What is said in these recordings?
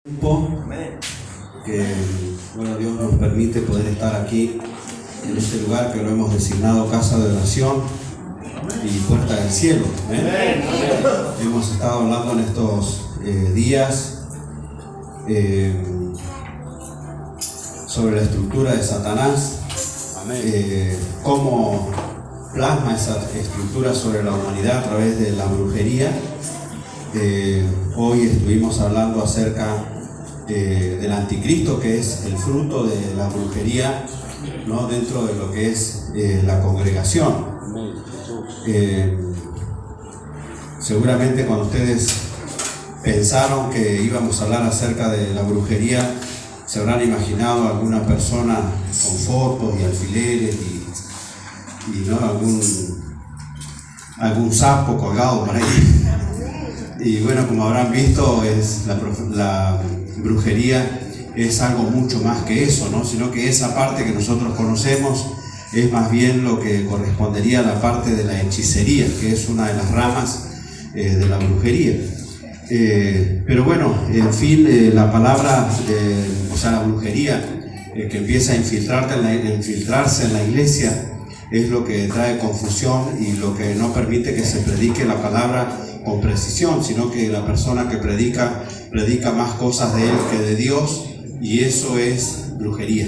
Tiempo que Dios nos permite poder estar aquí en este lugar que lo hemos designado casa de oración y puerta del cielo. Hemos estado hablando en estos días sobre la estructura de Satanás, cómo plasma esa estructura sobre la humanidad a través de la brujería. Hoy estuvimos hablando acerca del anticristo, que es el fruto de la brujería, ¿no? Dentro de lo que es la congregación. Seguramente cuando ustedes pensaron que íbamos a hablar acerca de la brujería, se habrán imaginado alguna persona con fotos y alfileres y ¿no? algún sapo colgado por ahí. Y bueno, como habrán visto, la brujería es algo mucho más que eso, ¿no? Sino que esa parte que nosotros conocemos es más bien lo que correspondería a la parte de la hechicería, que es una de las ramas de la brujería. Pero bueno, en fin, la palabra, la brujería que empieza a infiltrarse en la iglesia es lo que trae confusión y lo que no permite que se predique la palabra con precisión, sino que la persona que predica más cosas de él que de Dios, y eso es brujería,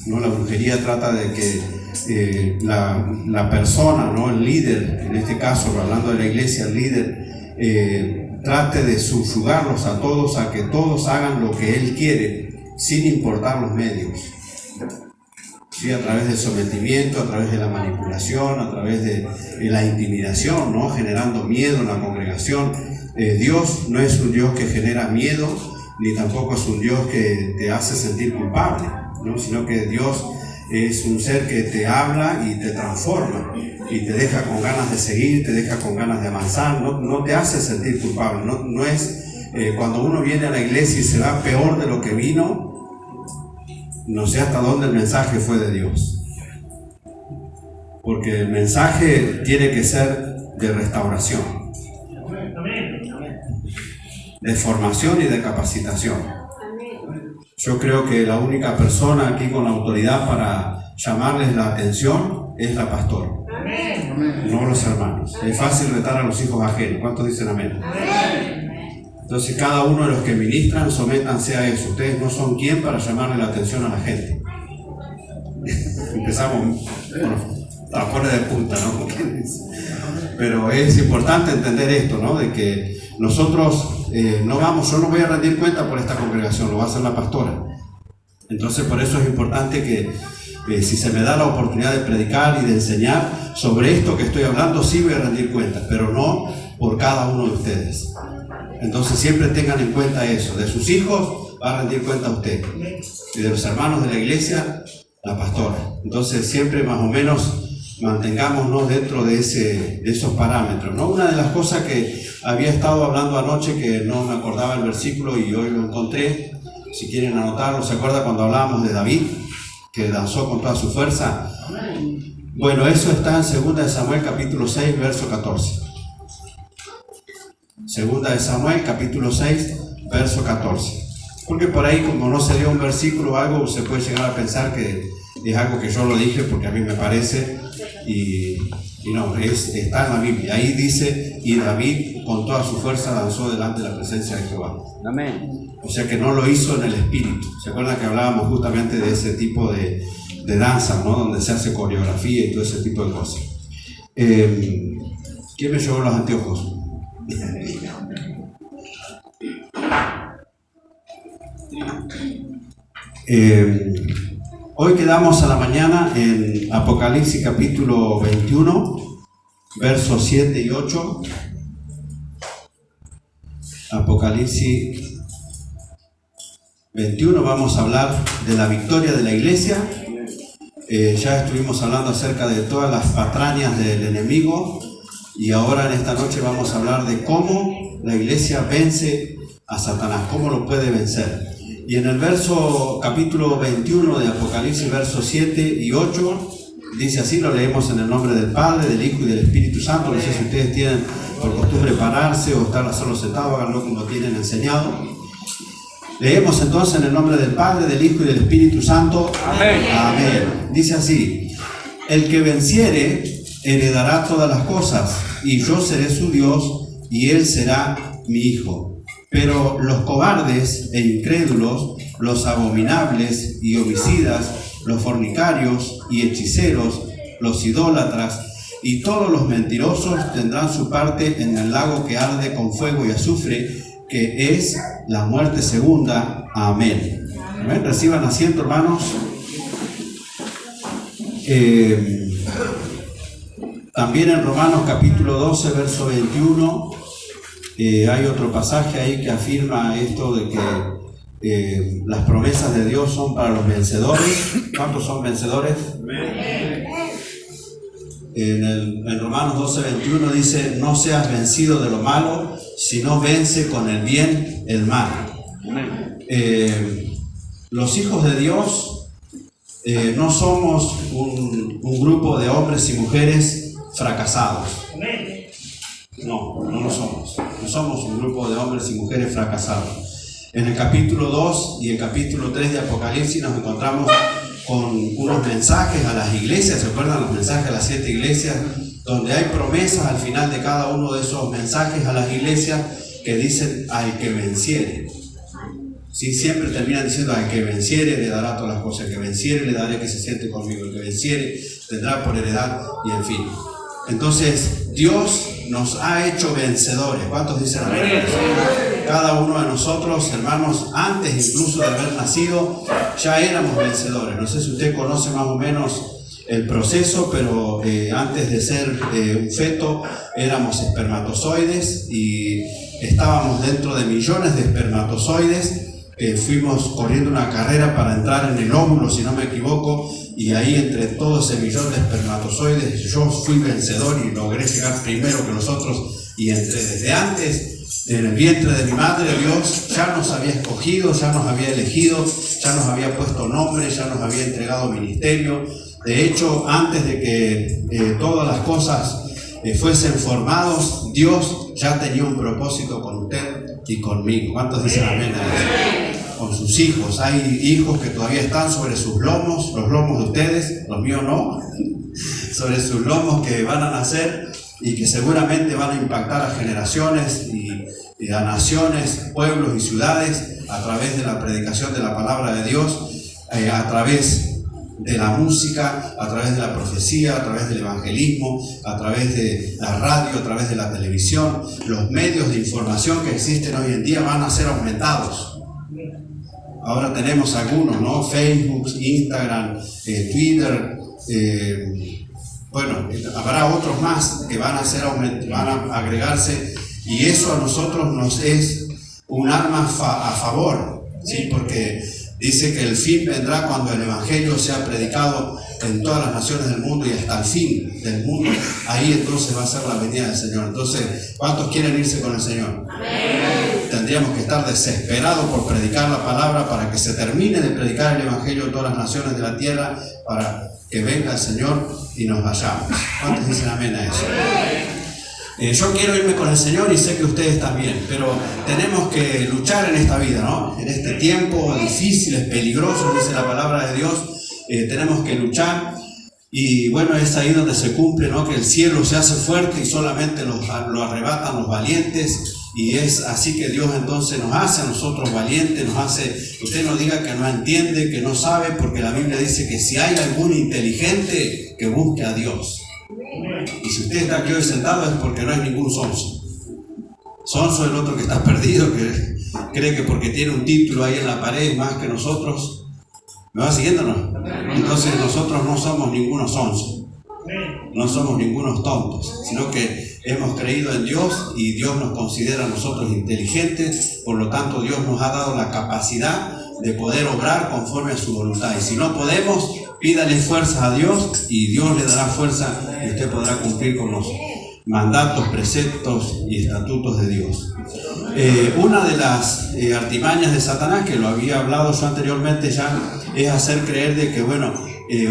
¿no? La brujería trata de que la persona, ¿no? El líder, en este caso hablando de la iglesia, el líder trate de subyugarlos a todos, a que todos hagan lo que él quiere, sin importar los medios. Sí, a través del sometimiento, a través de la manipulación, a través de la intimidación, ¿no? Generando miedo en la congregación. Dios no es un Dios que genera miedo, ni tampoco es un Dios que te hace sentir culpable, ¿no? Sino que Dios es un ser que te habla y te transforma, y te deja con ganas de seguir, te deja con ganas de avanzar, no te hace sentir culpable. No es cuando uno viene a la iglesia y se va peor de lo que vino. No sé hasta dónde el mensaje fue de Dios, porque el mensaje tiene que ser de restauración, de formación y de capacitación. Yo creo que la única persona aquí con la autoridad para llamarles la atención es la pastora, no los hermanos. Es fácil retar a los hijos ajenos. ¿Cuántos dicen amén? Entonces cada uno de los que ministran, sométanse a eso. Ustedes no son quien para llamarle la atención a la gente. Empezamos con los tapones de punta, ¿no? Pero es importante entender esto, ¿no? De que nosotros yo no voy a rendir cuenta por esta congregación, lo va a hacer la pastora. Entonces por eso es importante que si se me da la oportunidad de predicar y de enseñar sobre esto que estoy hablando, sí voy a rendir cuenta, pero no por cada uno de ustedes. Entonces siempre tengan en cuenta eso. De sus hijos va a rendir cuenta usted, y de los hermanos de la iglesia, la pastora. Entonces siempre más o menos mantengámonos dentro de esos parámetros, ¿no? Una de las cosas que había estado hablando anoche, que no me acordaba el versículo y hoy lo encontré, si quieren anotarlo. ¿Se acuerda cuando hablábamos de David, que danzó con toda su fuerza? Bueno, eso está en 2 de Samuel capítulo 6, verso 14. Segunda de Samuel, capítulo 6, verso 14. Porque por ahí, como no se dio un versículo o algo, se puede llegar a pensar que es algo que yo lo dije porque a mí me parece, y no, está en la Biblia. Ahí dice, y David con toda su fuerza danzó delante de la presencia de Jehová. Amén. O sea que no lo hizo en el espíritu. ¿Se acuerdan que hablábamos justamente de ese tipo de danza, ¿no? Donde se hace coreografía y todo ese tipo de cosas. ¿Quién me llevó los anteojos? Hoy quedamos a la mañana en Apocalipsis capítulo 21, versos 7 y 8. Apocalipsis 21, vamos a hablar de la victoria de la iglesia. Ya estuvimos hablando acerca de todas las patrañas del enemigo, y ahora en esta noche vamos a hablar de cómo la iglesia vence a Satanás, cómo lo puede vencer. Y en el capítulo 21 de Apocalipsis, versos 7 y 8, dice así, lo leemos en el nombre del Padre, del Hijo y del Espíritu Santo. No sé si ustedes tienen por costumbre pararse o estar solo sentados, háganlo como tienen enseñado. Leemos entonces en el nombre del Padre, del Hijo y del Espíritu Santo. Amén. Amén. Dice así: el que venciere heredará todas las cosas, y yo seré su Dios, y él será mi hijo. Pero los cobardes e incrédulos, los abominables y homicidas, los fornicarios y hechiceros, los idólatras y todos los mentirosos tendrán su parte en el lago que arde con fuego y azufre, que es la muerte segunda. Amén. Amén. Reciban asiento, hermanos. También en Romanos capítulo 12, verso 21, hay otro pasaje ahí que afirma esto de que las promesas de Dios son para los vencedores. ¿Cuántos son vencedores? En Romanos 12, 21 dice: no seas vencido de lo malo, sino vence con el bien el mal. Los hijos de Dios no somos un grupo de hombres y mujeres fracasados. No lo somos. No somos un grupo de hombres y mujeres fracasados. En el capítulo 2 y el capítulo 3 de Apocalipsis nos encontramos con unos mensajes a las iglesias. ¿Se acuerdan los mensajes a las 7 iglesias? Donde hay promesas al final de cada uno de esos mensajes a las iglesias que dicen: al que venciere. Sí, siempre terminan diciendo: al que venciere le dará todas las cosas, al que venciere le daré que se siente conmigo, el que venciere tendrá por heredad, y en fin. Entonces, Dios nos ha hecho vencedores. ¿Cuántos dicen amén? Cada uno de nosotros, hermanos, antes incluso de haber nacido, ya éramos vencedores. No sé si usted conoce más o menos el proceso, pero antes de ser un feto éramos espermatozoides y estábamos dentro de millones de espermatozoides. Fuimos corriendo una carrera para entrar en el óvulo, si no me equivoco, y ahí entre todo ese millón de espermatozoides yo fui vencedor y logré llegar primero que los otros, y desde antes en el vientre de mi madre Dios ya nos había escogido, ya nos había elegido, ya nos había puesto nombre, ya nos había entregado ministerio. De hecho, antes de que todas las cosas fuesen formados, Dios ya tenía un propósito con usted y conmigo. ¿Cuántos dicen amén a eso? Con sus hijos. Hay hijos que todavía están sobre sus lomos, los lomos de ustedes, los míos no, sobre sus lomos, que van a nacer y que seguramente van a impactar a generaciones y a naciones, pueblos y ciudades a través de la predicación de la palabra de Dios, a través de la música, a través de la profecía, a través del evangelismo, a través de la radio, a través de la televisión. Los medios de información que existen hoy en día van a ser aumentados. Ahora tenemos algunos, ¿no? Facebook, Instagram, Twitter, bueno, habrá otros más que van a agregarse, y eso a nosotros nos es un arma a favor, ¿sí? Porque dice que el fin vendrá cuando el evangelio sea predicado en todas las naciones del mundo y hasta el fin del mundo. Ahí entonces va a ser la venida del Señor. Entonces, ¿cuántos quieren irse con el Señor? Amén. Tendríamos que estar desesperados por predicar la palabra para que se termine de predicar el evangelio en todas las naciones de la tierra, para que venga el Señor y nos vayamos. ¿Cuántos dicen amén a eso? Yo quiero irme con el Señor y sé que ustedes también, pero tenemos que luchar en esta vida, ¿no? En este tiempo difícil, es peligroso, dice la palabra de Dios, tenemos que luchar. Y bueno, es ahí donde se cumple, ¿no? Que el cielo se hace fuerte y solamente lo arrebatan los valientes. Y es así que Dios entonces nos hace a nosotros valientes, nos hace, usted no diga que no entiende, que no sabe, porque la Biblia dice que si hay algún inteligente, que busque a Dios. Y si usted está aquí hoy sentado es porque no es ningún sonso. Sonso es el otro que está perdido, que cree que porque tiene un título ahí en la pared más que nosotros. ¿Me va siguiendo o no? Entonces nosotros no somos ningunos sonsos, no somos ningunos tontos, sino que hemos creído en Dios y Dios nos considera a nosotros inteligentes. Por lo tanto, Dios nos ha dado la capacidad de poder obrar conforme a su voluntad. Y si no podemos, pídale fuerzas a Dios y Dios le dará fuerza y usted podrá cumplir con los mandatos, preceptos y estatutos de Dios. Una de las artimañas de Satanás, que lo había hablado yo anteriormente ya, es hacer creer de que, bueno,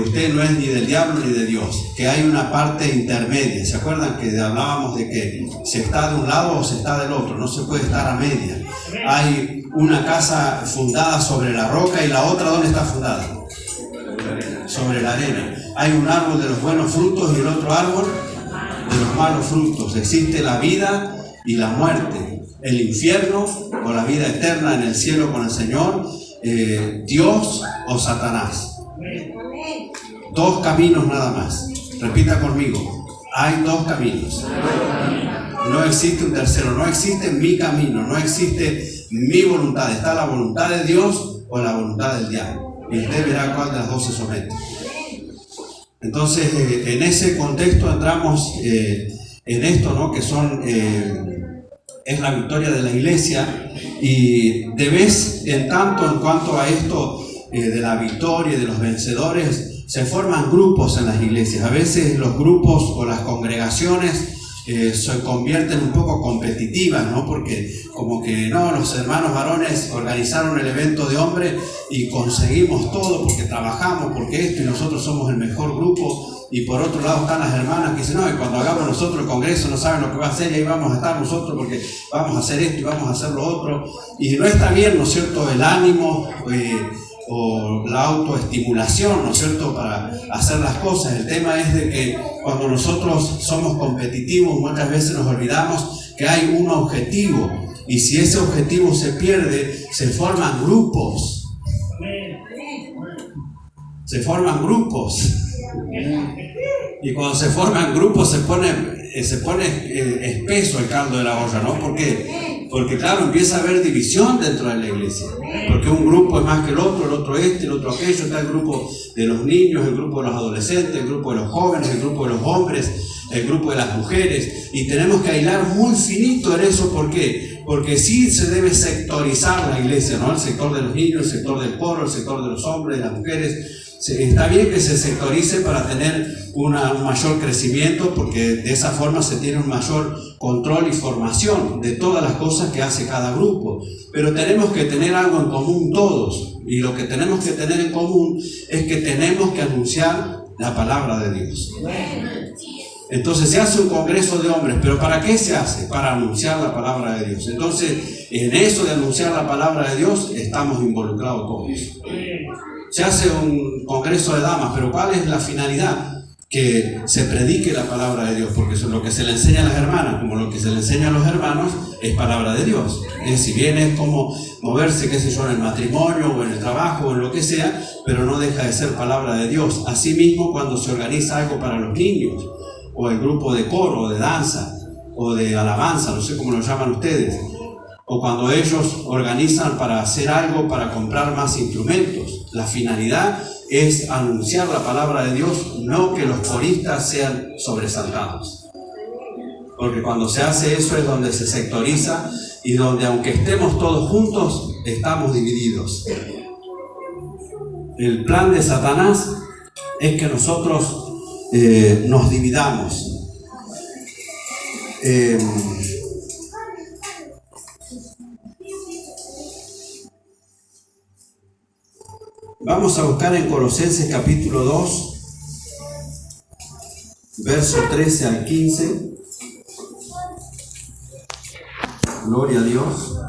usted no es ni del diablo ni de Dios, que hay una parte intermedia. ¿Se acuerdan que hablábamos de que se está de un lado o se está del otro? No se puede estar a media. Hay una casa fundada sobre la roca y la otra ¿dónde está fundada? Sobre la arena. Hay un árbol de los buenos frutos y el otro árbol de los malos frutos. Existe la vida y la muerte, el infierno o la vida eterna en el cielo con el Señor, Dios o Satanás. Dos caminos nada más. Repita conmigo, hay dos caminos. No existe un tercero, no existe mi camino, no existe mi voluntad. Está la voluntad de Dios o la voluntad del diablo. Y usted verá cuál de las dos se somete. Entonces, en ese contexto entramos en esto, ¿no? Que es la victoria de la iglesia. Y de vez en tanto, en cuanto a esto de la victoria y de los vencedores, se forman grupos en las iglesias. A veces los grupos o las congregaciones se convierten un poco competitivas, ¿no? Porque como que no, los hermanos varones organizaron el evento de hombres y conseguimos todo porque trabajamos, porque esto, y nosotros somos el mejor grupo. Y por otro lado están las hermanas que dicen, no, y cuando hagamos nosotros el congreso no saben lo que va a hacer y ahí vamos a estar nosotros porque vamos a hacer esto y vamos a hacer lo otro. Y no está bien, ¿no es cierto?, el ánimo o la autoestimulación, ¿no es cierto?, para hacer las cosas. El tema es de que cuando nosotros somos competitivos muchas veces nos olvidamos que hay un objetivo, y si ese objetivo se pierde, se forman grupos. Se forman grupos. Y cuando se forman grupos se pone espeso el caldo de la olla, ¿no? ¿Por qué? Porque claro, empieza a haber división dentro de la iglesia. Porque un grupo es más que el otro este, el otro aquello. Está el grupo de los niños, el grupo de los adolescentes, el grupo de los jóvenes, el grupo de los hombres, el grupo de las mujeres. Y tenemos que aislar muy finito en eso. ¿Por qué? Porque sí se debe sectorizar la iglesia, ¿no? El sector de los niños, el sector del coro, el sector de los hombres, de las mujeres. Está bien que se sectorice para tener un mayor crecimiento, porque de esa forma se tiene un mayor control y formación de todas las cosas que hace cada grupo. Pero tenemos que tener algo en común todos, y lo que tenemos que tener en común es que tenemos que anunciar la palabra de Dios. Entonces se hace un congreso de hombres, pero ¿para qué se hace? Para anunciar la palabra de Dios. Entonces, en eso de anunciar la palabra de Dios estamos involucrados todos. Se hace un congreso de damas, pero ¿cuál es la finalidad? Que se predique la palabra de Dios, porque eso es lo que se le enseña a las hermanas, como lo que se le enseña a los hermanos es palabra de Dios. Si bien es como moverse, qué sé yo, en el matrimonio o en el trabajo o en lo que sea, pero no deja de ser palabra de Dios. Asimismo, cuando se organiza algo para los niños, o el grupo de coro, o de danza, o de alabanza, no sé cómo lo llaman ustedes, o cuando ellos organizan para hacer algo, para comprar más instrumentos, la finalidad es anunciar la palabra de Dios, no que los coristas sean sobresaltados. Porque cuando se hace eso es donde se sectoriza y donde, aunque estemos todos juntos, estamos divididos. El plan de Satanás es que nosotros nos dividamos. Vamos a buscar en Colosenses capítulo 2, verso 13 al 15. Gloria a Dios.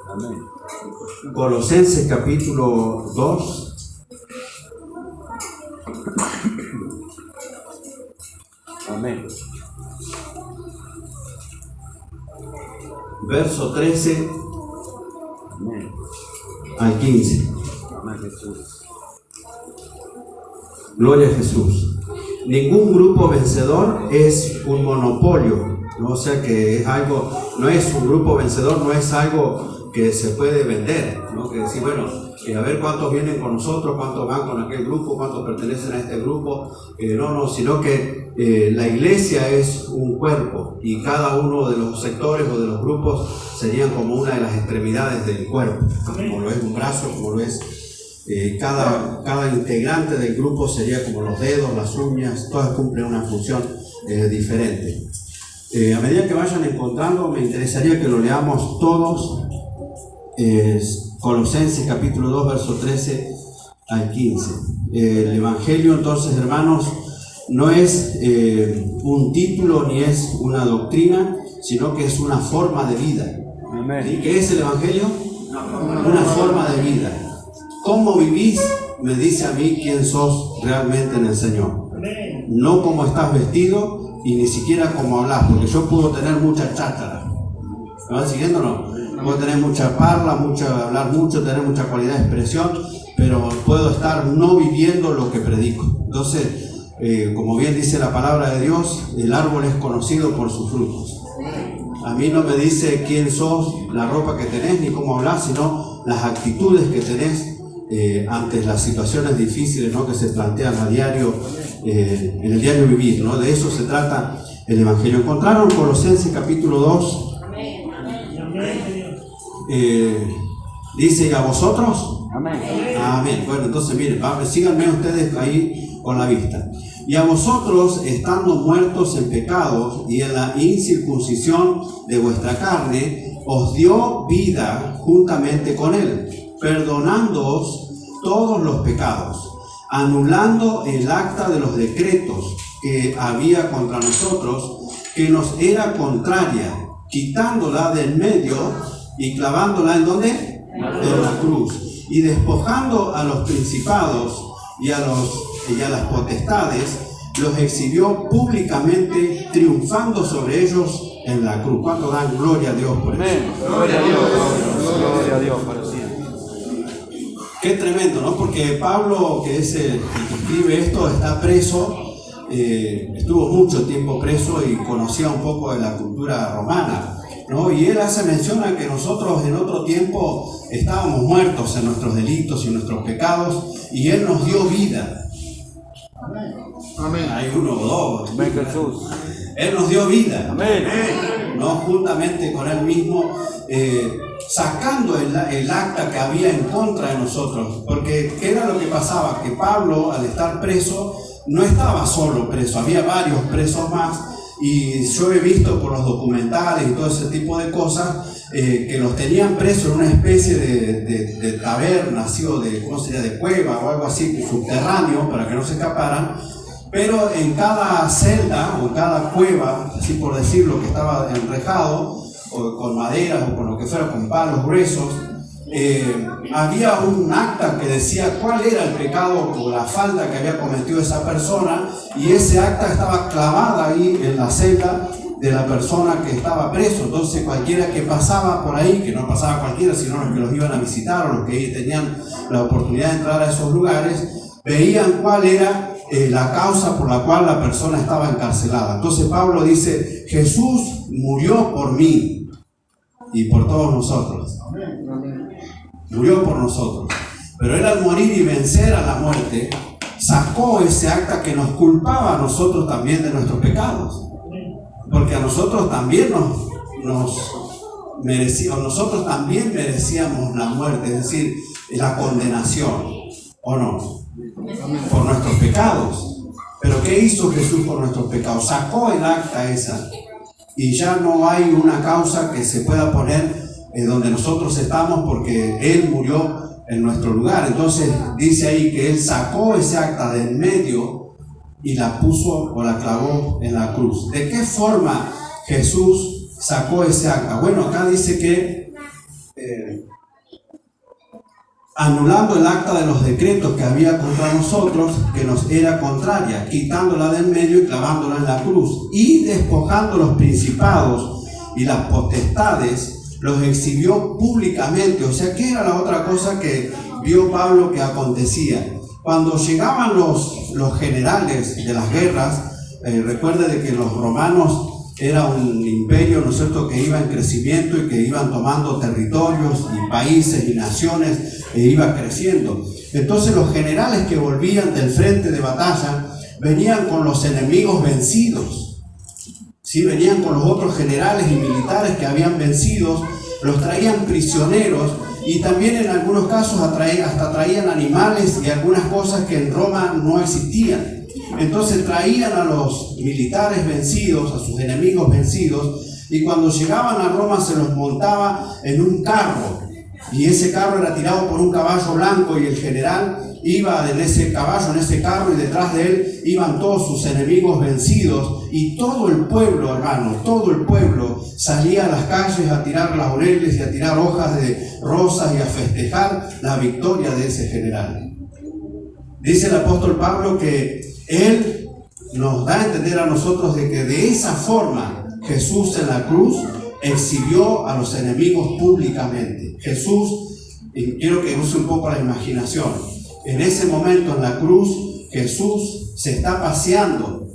Amén. Colosenses capítulo 2. Amén. Verso 13. Amén. Al 15. Amén, Jesús. Gloria a Jesús. Ningún grupo vencedor es un monopolio, ¿no? O sea que es algo, no es un grupo vencedor, no es algo que se puede vender, ¿no? Que decir, bueno, a ver cuántos vienen con nosotros, cuántos van con aquel grupo, cuántos pertenecen a este grupo. No, sino que la iglesia es un cuerpo y cada uno de los sectores o de los grupos serían como una de las extremidades del cuerpo, como lo es un brazo, como lo es cada integrante del grupo sería como los dedos, las uñas, todas cumplen una función diferente. A medida que vayan encontrando, me interesaría que lo leamos todos. Colosenses capítulo 2, verso 13 al 15. El Evangelio, entonces, hermanos, no es un título ni es una doctrina, sino que es una forma de vida. ¿Y qué es el Evangelio? Una forma de vida. ¿Cómo vivís? Me dice a mí quién sos realmente en el Señor. No cómo estás vestido y ni siquiera cómo hablas, porque yo puedo tener mucha cháchara. ¿Me van siguiendo o no? Puedo tener mucha parla, hablar mucho, tener mucha cualidad de expresión, pero puedo estar no viviendo lo que predico. Entonces, como bien dice la palabra de Dios, el árbol es conocido por sus frutos. A mí no me dice quién sos, la ropa que tenés, ni cómo hablas, sino las actitudes que tenés ante las situaciones difíciles, ¿no?, que se plantean a diario, en el diario vivir, ¿no? De eso se trata el Evangelio. ¿Encontraron Colosenses capítulo 2? Dice, ¿y a vosotros? Amén. Amén. Bueno, entonces miren, síganme ustedes ahí con la vista. Y a vosotros, estando muertos en pecados y en la incircuncisión de vuestra carne, os dio vida juntamente con él, perdonándoos todos los pecados, anulando el acta de los decretos que había contra nosotros, que nos era contraria, quitándola del medio y clavándola ¿en dónde? En la cruz. Y despojando a los principados y a las potestades, los exhibió públicamente, triunfando sobre ellos en la cruz. ¿Cuánto dan gloria a Dios por eso? Gloria a Dios, gloria a Dios para siempre. Qué tremendo, ¿no? Porque Pablo, que es el que escribe esto, está preso, estuvo mucho tiempo preso y conocía un poco de la cultura romana, ¿no? Y él hace mención a que nosotros en otro tiempo estábamos muertos en nuestros delitos y en nuestros pecados, y él nos dio vida. Amén. Hay uno o dos. Amén, Jesús. Él nos dio vida. Amén. ¿No? Juntamente con él mismo, sacando el acta que había en contra de nosotros. Porque ¿qué era lo que pasaba? Que Pablo, al estar preso, no estaba solo preso, había varios presos más. Y yo he visto por los documentales y todo ese tipo de cosas, que los tenían presos en una especie de taberna, así, o de, ¿cómo sería?, de cueva o algo así, subterráneo, para que no se escaparan. Pero en cada celda o en cada cueva, así por decirlo, que estaba enrejado, o con maderas o con lo que fuera, con palos gruesos, había un acta que decía cuál era el pecado o la falta que había cometido esa persona, y ese acta estaba clavada ahí en la celda de la persona que estaba preso. Entonces cualquiera que pasaba por ahí, que no pasaba cualquiera, sino los que los iban a visitar o los que tenían la oportunidad de entrar a esos lugares, veían cuál era la causa por la cual la persona estaba encarcelada. Entonces Pablo dice, Jesús murió por mí y por todos nosotros. Murió por nosotros. Pero él, al morir y vencer a la muerte, sacó ese acta que nos culpaba a nosotros también de nuestros pecados. Porque a nosotros también nosotros también merecíamos la muerte, es decir, la condenación, ¿o no? Por nuestros pecados. Pero ¿qué hizo Jesús por nuestros pecados? Sacó el acta esa, y ya no hay una causa que se pueda poner donde nosotros estamos, porque Él murió en nuestro lugar. Entonces dice ahí que Él sacó ese acta del medio y la puso o la clavó en la cruz. ¿De qué forma Jesús sacó ese acta? Bueno, acá dice que anulando el acta de los decretos que había contra nosotros, que nos era contraria, quitándola del medio y clavándola en la cruz, y despojando los principados y las potestades, los exhibió públicamente. O sea, ¿qué era la otra cosa que vio Pablo que acontecía? Cuando llegaban los generales de las guerras, recuerde de que los romanos era un imperio, ¿no es cierto?, que iba en crecimiento y que iban tomando territorios y países y naciones, e iba creciendo. Entonces los generales que volvían del frente de batalla venían con los enemigos vencidos. Sí, venían con los otros generales y militares que habían vencido, los traían prisioneros, y también en algunos casos hasta traían animales y algunas cosas que en Roma no existían. Entonces traían a los militares vencidos, a sus enemigos vencidos, y cuando llegaban a Roma se los montaba en un carro, y ese carro era tirado por un caballo blanco, y el general iba en ese caballo, en ese carro, y detrás de él iban todos sus enemigos vencidos, y todo el pueblo, hermano, todo el pueblo salía a las calles a tirar laureles y a tirar hojas de rosas y a festejar la victoria de ese general. Dice el apóstol Pablo que él nos da a entender a nosotros de que de esa forma Jesús en la cruz exhibió a los enemigos públicamente. Jesús, y quiero que use un poco la imaginación, en ese momento en la cruz Jesús se está paseando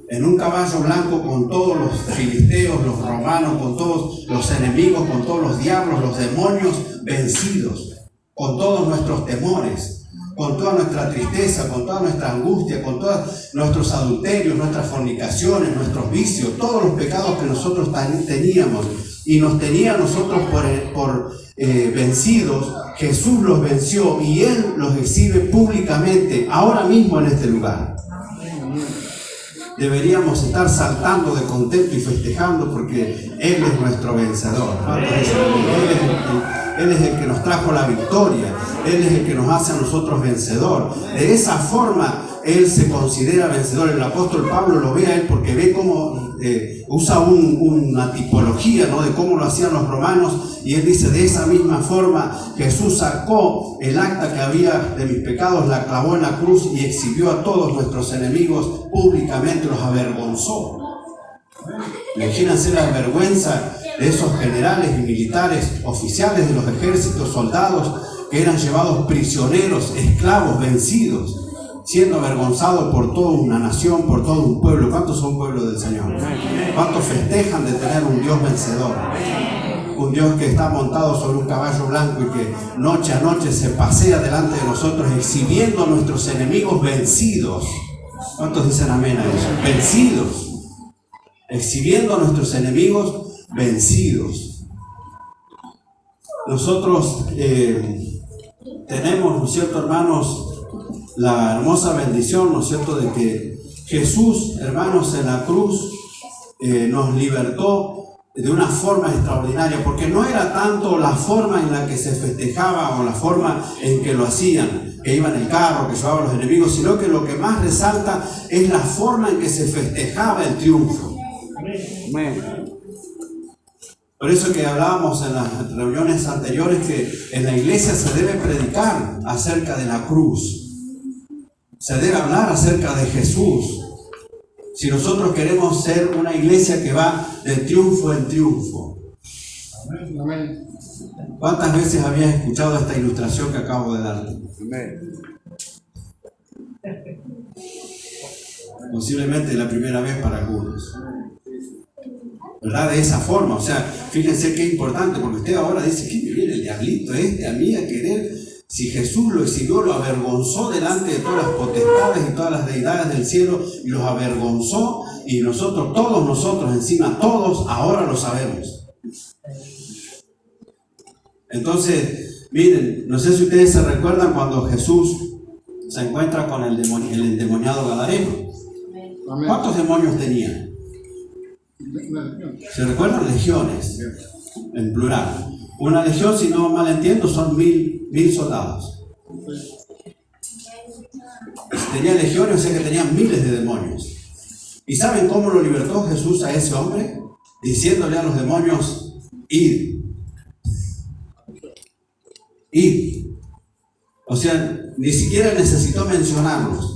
en un caballo blanco con todos los filisteos, los romanos, con todos los enemigos, con todos los diablos, los demonios vencidos, con todos nuestros temores, con toda nuestra tristeza, con toda nuestra angustia, con todos nuestros adulterios, nuestras fornicaciones, nuestros vicios, todos los pecados que nosotros teníamos y nos tenía a nosotros por vencidos. Jesús los venció y Él los exhibe públicamente ahora mismo en este lugar. Deberíamos estar saltando de contento y festejando porque Él es nuestro vencedor. Él es el que nos trajo la victoria. Él es el que nos hace a nosotros vencedor. De esa forma Él se considera vencedor. El apóstol Pablo lo ve a Él porque ve cómo usa una tipología, ¿no?, de cómo lo hacían los romanos, y Él dice: de esa misma forma Jesús sacó el acta que había de mis pecados, la clavó en la cruz y exhibió a todos nuestros enemigos públicamente, los avergonzó. Imagínense la vergüenza de esos generales y militares, oficiales de los ejércitos, soldados que eran llevados prisioneros, esclavos, vencidos, siendo avergonzados por toda una nación, por todo un pueblo. ¿Cuántos son pueblos del Señor? ¿Cuántos festejan de tener un Dios vencedor? Un Dios que está montado sobre un caballo blanco y que noche a noche se pasea delante de nosotros, exhibiendo a nuestros enemigos vencidos. ¿Cuántos dicen amén a eso? Vencidos. Exhibiendo a nuestros enemigos vencidos. Nosotros tenemos, ¿no es cierto, hermanos?, la hermosa bendición, ¿no es cierto?, de que Jesús, hermanos, en la cruz nos libertó de una forma extraordinaria, porque no era tanto la forma en la que se festejaba o la forma en que lo hacían, que iba en el carro, que llevaban los enemigos, sino que lo que más resalta es la forma en que se festejaba el triunfo. Por eso que hablábamos en las reuniones anteriores que en la iglesia se debe predicar acerca de la cruz. Se debe hablar acerca de Jesús. Si nosotros queremos ser una iglesia que va de triunfo en triunfo. ¿Cuántas veces habías escuchado esta ilustración que acabo de darte? Posiblemente la primera vez para algunos. ¿Verdad? De esa forma. O sea, fíjense qué importante, porque usted ahora dice: ¿qué me viene el diablito a mí a querer? Si Jesús lo exhibió, lo avergonzó delante de todas las potestades y todas las deidades del cielo, y los avergonzó, y nosotros, todos nosotros encima, todos ahora lo sabemos. Entonces, miren, no sé si ustedes se recuerdan cuando Jesús se encuentra con el endemoniado gadareno. ¿Cuántos demonios tenía? ¿Se recuerdan? Legiones, en plural. Una legión, si no mal entiendo, son 1000 soldados. Tenía legiones, o sea que tenían miles de demonios. ¿Y saben cómo lo libertó Jesús a ese hombre? Diciéndole a los demonios: id. Id. O sea, ni siquiera necesitó mencionarlos.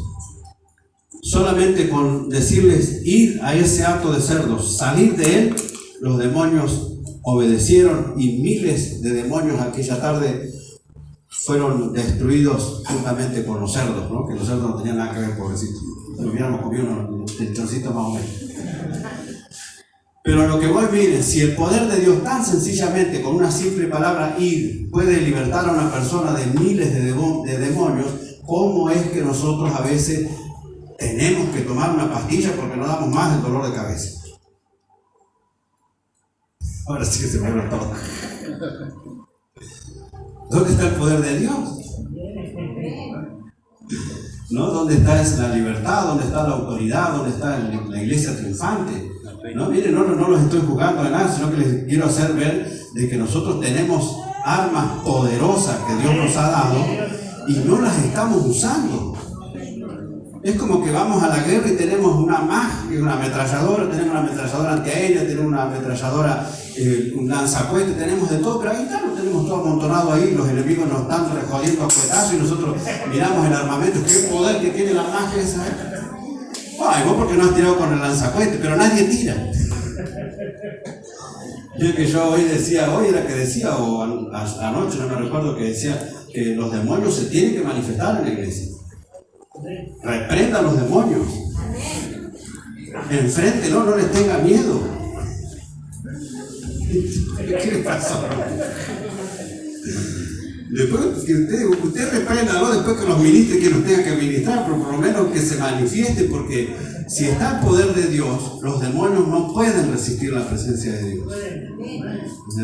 Solamente con decirles: id a ese acto de cerdos, salir de él, los demonios obedecieron, y miles de demonios aquella tarde fueron destruidos juntamente con los cerdos, ¿no? Que los cerdos no tenían nada que ver, pobrecitos. Si hubiéramos comido unos lechoncitos más o menos. Pero lo que voy, miren, si el poder de Dios tan sencillamente, con una simple palabra ir, puede libertar a una persona de miles de demonios, ¿cómo es que nosotros a veces tenemos que tomar una pastilla porque no damos más del dolor de cabeza? Ahora sí que se me abre todo. ¿Dónde está el poder de Dios? ¿No? ¿Dónde está la libertad? ¿Dónde está la autoridad? ¿Dónde está la iglesia triunfante? No, miren, no los estoy jugando de nada, sino que les quiero hacer ver de que nosotros tenemos armas poderosas que Dios nos ha dado, y no las estamos usando. Es como que vamos a la guerra y tenemos una ametralladora, tenemos una ametralladora antiaérea, tenemos una ametralladora, un lanzacohete, tenemos de todo, pero ahí está, lo tenemos todo amontonado ahí, los enemigos nos están jodiendo a cuetazos y nosotros miramos el armamento, qué poder que tiene la magia esa. Ay, vos porque no has tirado con el lanzacohete, pero nadie tira. Es que yo hoy era que decía, o anoche no me recuerdo, que decía que los demonios se tienen que manifestar en la iglesia. Reprenda a los demonios. Enfréntelo, no les tenga miedo. ¿Qué le pasó? Después que usted reprenda, ¿no? Después que los ministre, que los tenga que ministrar, pero por lo menos que se manifieste, porque si está el poder de Dios, los demonios no pueden resistir la presencia de Dios.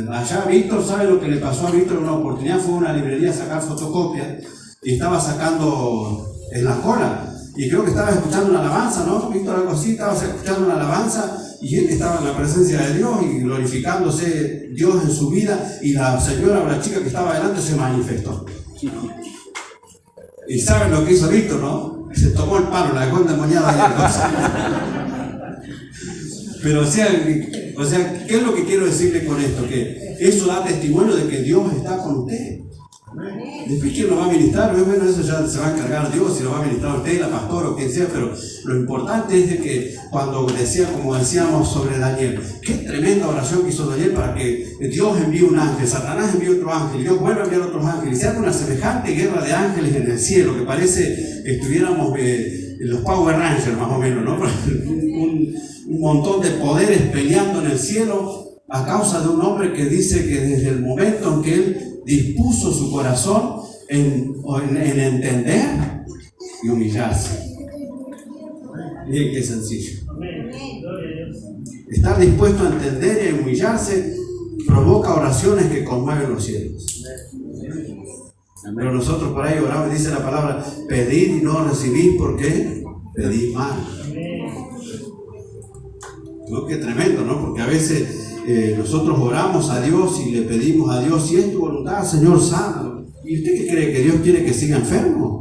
Allá Víctor, ¿sabe lo que le pasó a Víctor? Una oportunidad fue a una librería a sacar fotocopias y estaba sacando en la cola, y creo que estaba escuchando una alabanza, ¿no? Víctor, algo así, estaba escuchando una alabanza, y él estaba en la presencia de Dios y glorificándose Dios en su vida, y la señora o la chica que estaba delante se manifestó. Y ¿saben lo que hizo Víctor, no? Se tomó el palo, la dejó endemoniada y la cosa. Pero o sea, ¿qué es lo que quiero decirle con esto? Que eso da testimonio de que Dios está con usted. Después, ¿quién lo va a ministrar? Bueno, eso ya se va a encargar Dios, si lo va a ministrar usted, la pastora o quien sea, pero lo importante es de que cuando como decíamos sobre Daniel, qué tremenda oración que hizo Daniel para que Dios envíe un ángel, Satanás envíe otro ángel, Dios vuelve a enviar otros ángeles, y se haga una semejante guerra de ángeles en el cielo, que parece estuviéramos los Power Rangers más o menos, ¿no? un montón de poderes peleando en el cielo a causa de un hombre que dice que desde el momento en que él dispuso su corazón en entender y humillarse. Miren qué sencillo. Estar dispuesto a entender y a humillarse provoca oraciones que conmueven los cielos. Pero nosotros por ahí oramos y dice la palabra: pedid y no recibís, porque pedís mal. ¿No? Qué tremendo, ¿no? Porque a veces nosotros oramos a Dios y le pedimos a Dios: si es tu voluntad, Señor, sánalo. ¿Y usted qué cree? ¿Que Dios quiere que siga enfermo?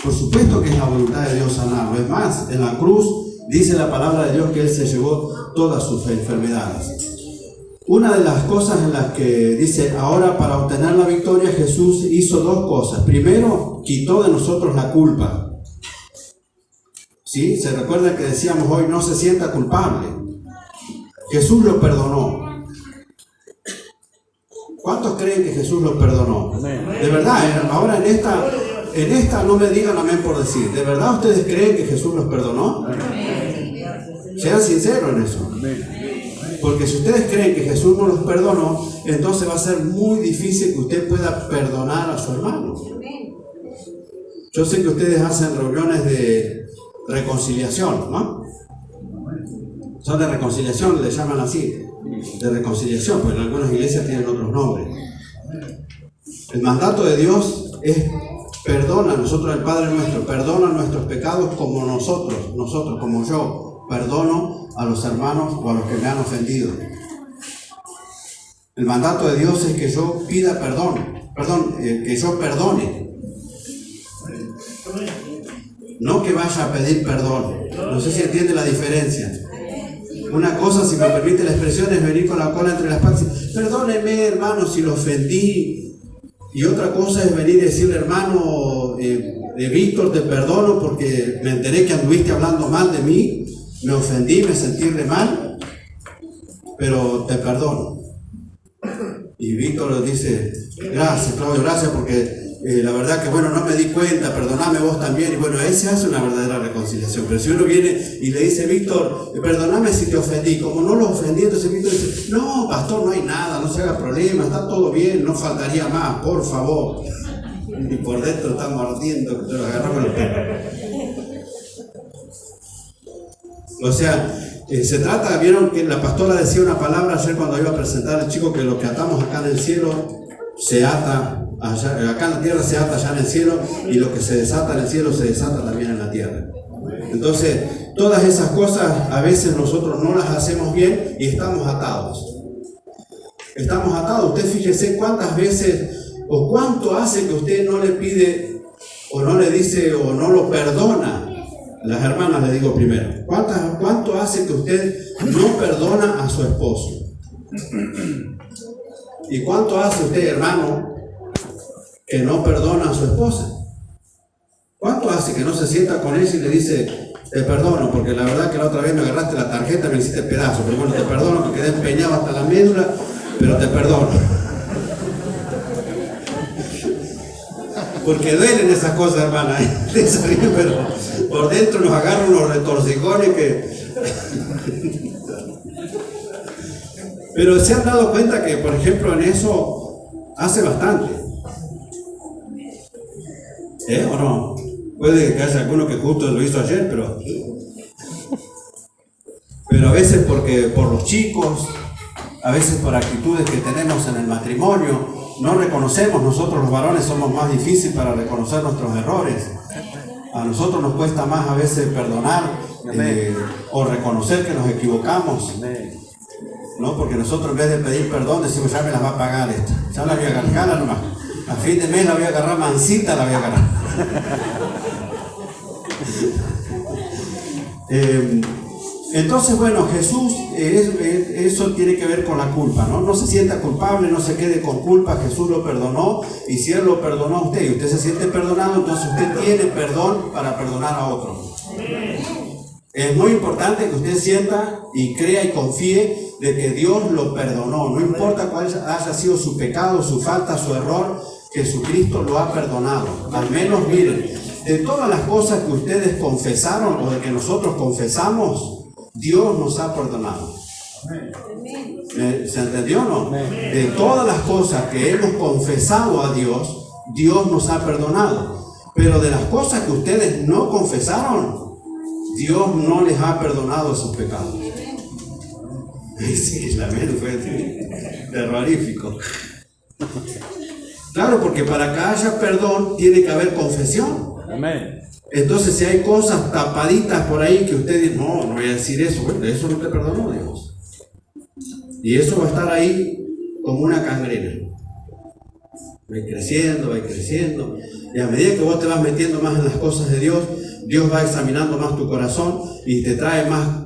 Por supuesto que es la voluntad de Dios sanarlo. Es más, en la cruz dice la palabra de Dios que Él se llevó todas sus enfermedades. Una de las cosas en las que dice: ahora para obtener la victoria, Jesús hizo dos cosas. Primero, quitó de nosotros la culpa. ¿Sí? Se recuerda que decíamos hoy: no se sienta culpable. Jesús lo perdonó. ¿Cuántos creen que Jesús lo perdonó? De verdad, ahora en esta no me digan amén por decir. ¿De verdad ustedes creen que Jesús los perdonó? Sean sinceros en eso. Porque si ustedes creen que Jesús no los perdonó, entonces va a ser muy difícil que usted pueda perdonar a su hermano. Yo sé que ustedes hacen reuniones de reconciliación, ¿no? Son de reconciliación, le llaman así, de reconciliación, porque en algunas iglesias tienen otros nombres. El mandato de Dios es: perdona, nosotros, el Padre nuestro, perdona nuestros pecados como nosotros, como yo, perdono a los hermanos o a los que me han ofendido. El mandato de Dios es que yo pida que yo perdone. No que vaya a pedir perdón. No sé si entiende la diferencia. Una cosa, si me permite la expresión, es venir con la cola entre las patas: perdóneme, hermano, si lo ofendí. Y otra cosa es venir y decirle: hermano, Víctor, te perdono porque me enteré que anduviste hablando mal de mí, me ofendí, me sentí re mal, pero te perdono. Y Víctor dice: gracias, Claudio, gracias, porque la verdad que bueno, no me di cuenta, perdoname vos también. Y bueno, ahí se hace una verdadera reconciliación. Pero si uno viene y le dice: Víctor, perdoname si te ofendí, como no lo ofendí, entonces Víctor dice: no, pastor, no hay nada, no se haga problema, está todo bien, no faltaría más, por favor. Y por dentro estamos ardiendo, que te lo agarramos los pelos. O sea, se trata, vieron que la pastora decía una palabra ayer cuando iba a presentar al chico, que lo que atamos acá en el cielo se ata allá, acá en la tierra se ata allá en el cielo, y lo que se desata en el cielo se desata también en la tierra. Entonces, todas esas cosas a veces nosotros no las hacemos bien y estamos atados. Estamos atados. Usted fíjese cuántas veces ¿O cuánto hace que usted no le pide o no le dice o no lo perdona? Las hermanas le digo primero. ¿Cuánto hace que usted no perdona a su esposo? ¿Y cuánto hace usted, hermano, que no perdona a su esposa? ¿Cuánto hace que no se sienta con ella y le dice, te perdono, porque la verdad que la otra vez me agarraste la tarjeta y me hiciste pedazo, pero bueno, te perdono, que quedé empeñado hasta la médula, pero te perdono? Porque duelen esas cosas, hermana, pero por dentro nos agarran unos retorcijones que... Pero se han dado cuenta que, por ejemplo, en eso hace bastante. ¿O no? Puede que haya alguno que justo lo hizo ayer, pero a veces por los chicos, a veces por actitudes que tenemos en el matrimonio, no reconocemos. Nosotros los varones somos más difíciles para reconocer nuestros errores. A nosotros nos cuesta más a veces perdonar o reconocer que nos equivocamos, ¿no? Porque nosotros en vez de pedir perdón decimos, ya me las va a pagar esta, ya la voy a agarrar nomás, a fin de mes la voy a agarrar mansita, la voy a agarrar. Entonces, bueno, Jesús, eso tiene que ver con la culpa, ¿no? No se sienta culpable, no se quede con culpa. Jesús lo perdonó, y si Él lo perdonó a usted y usted se siente perdonado, entonces usted tiene perdón para perdonar a otro. Es muy importante que usted sienta y crea y confíe de que Dios lo perdonó. No importa cuál haya sido su pecado, su falta, su error, Jesucristo lo ha perdonado. Al menos, miren, de todas las cosas que ustedes confesaron o de que nosotros confesamos, Dios nos ha perdonado. ¿Se entendió o no? De todas las cosas que hemos confesado a Dios, Dios nos ha perdonado. Pero de las cosas que ustedes no confesaron, Dios no les ha perdonado sus pecados. Sí, la mente fue terrorífico. Claro, porque para que haya perdón tiene que haber confesión. Amén. Entonces, si hay cosas tapaditas por ahí que usted dice, no voy a decir eso, bueno, eso no te perdonó Dios. Y eso va a estar ahí como una cangrena. Va creciendo, y a medida que vos te vas metiendo más en las cosas de Dios, Dios va examinando más tu corazón y te trae más